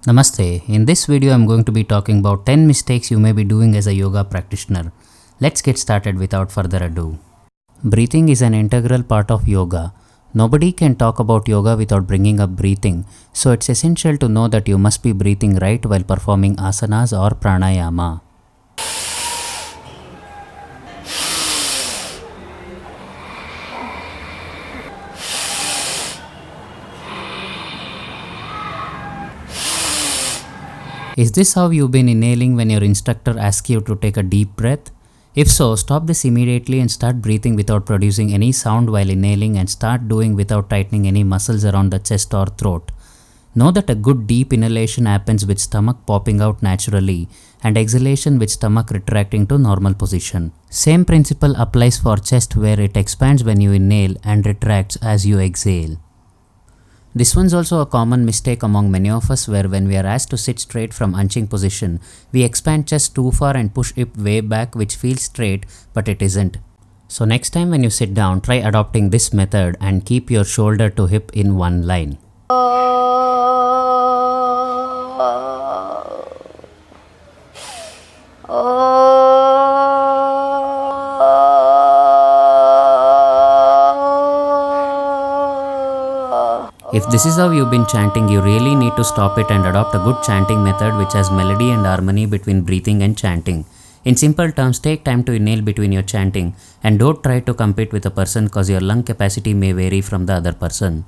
Namaste. In this video, I'm going to be talking about 10 mistakes you may be doing as a yoga practitioner. Let's get started without further ado. Breathing is an integral part of yoga. Nobody can talk about yoga without bringing up breathing, so it's essential to know that you must be breathing right while performing asanas or pranayama. Is this how you've been inhaling when your instructor asks you to take a deep breath? If so, stop this immediately and start breathing without producing any sound while inhaling, and start doing without tightening any muscles around the chest or throat. Know that a good deep inhalation happens with stomach popping out naturally and exhalation with stomach retracting to normal position. Same principle applies for chest, where it expands when you inhale and retracts as you exhale. This one's also a common mistake among many of us, where when we are asked to sit straight from hunching position, we expand chest too far and push hip way back, which feels straight but it isn't. So next time when you sit down, try adopting this method and keep your shoulder to hip in one line. If this is how you've been chanting, you really need to stop it and adopt a good chanting method which has melody and harmony between breathing and chanting. In simple terms, take time to inhale between your chanting and don't try to compete with a person, cause your lung capacity may vary from the other person.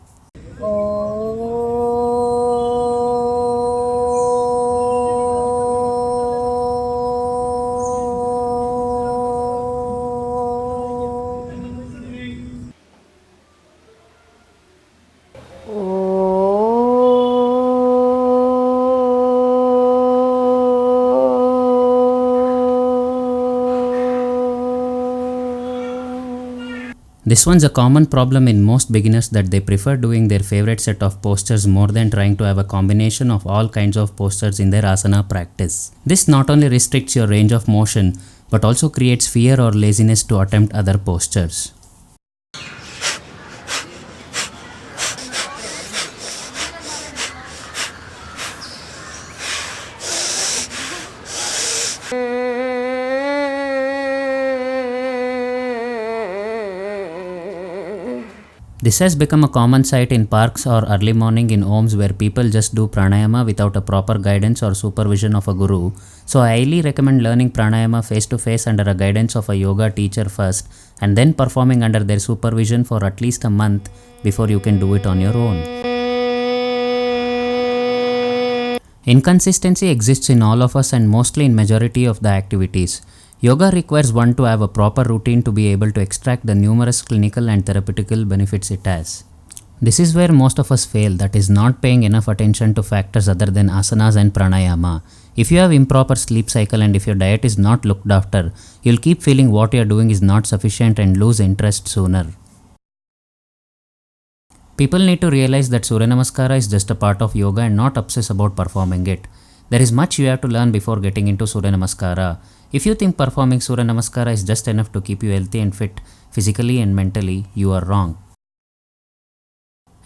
This one's a common problem in most beginners, that they prefer doing their favorite set of postures more than trying to have a combination of all kinds of postures in their asana practice. This not only restricts your range of motion but also creates fear or laziness to attempt other postures. This has become a common sight in parks or early morning in homes, where people just do pranayama without a proper guidance or supervision of a guru. So I highly recommend learning pranayama face to face under a guidance of a yoga teacher first, and then performing under their supervision for at least a month before you can do it on your own. Inconsistency exists in all of us and mostly in majority of the activities. Yoga requires one to have a proper routine to be able to extract the numerous clinical and therapeutical benefits it has. This is where most of us fail, that is, not paying enough attention to factors other than asanas and pranayama. If you have improper sleep cycle and if your diet is not looked after, you'll keep feeling what you are doing is not sufficient and lose interest sooner. People need to realize that Surya Namaskara is just a part of yoga and not obsess about performing it. There is much you have to learn before getting into Surya Namaskara. If you think performing Surya Namaskara is just enough to keep you healthy and fit physically and mentally, you are wrong.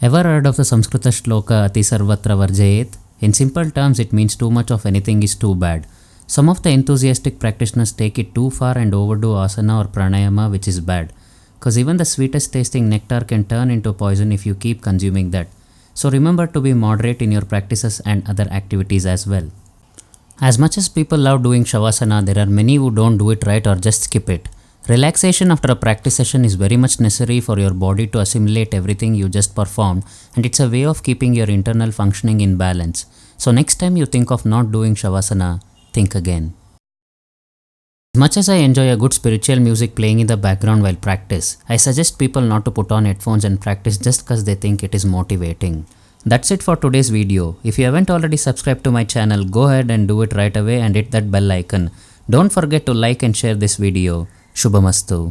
Ever heard of the Samskrita shloka Ati Sarvatra Varjayet? In simple terms, it means too much of anything is too bad. Some of the enthusiastic practitioners take it too far and overdo asana or pranayama, which is bad. Cause even the sweetest tasting nectar can turn into poison if you keep consuming that. So remember to be moderate in your practices and other activities as well. As much as people love doing shavasana, there are many who don't do it right or just skip it. Relaxation after a practice session is very much necessary for your body to assimilate everything you just performed, and it's a way of keeping your internal functioning in balance. So next time you think of not doing shavasana, think again. As much as I enjoy a good spiritual music playing in the background while practice, I suggest people not to put on headphones and practice just cause they think it is motivating. That's it for today's video. If you haven't already subscribed to my channel, go ahead and do it right away and hit that bell icon. Don't forget to like and share this video. Shubhamastu.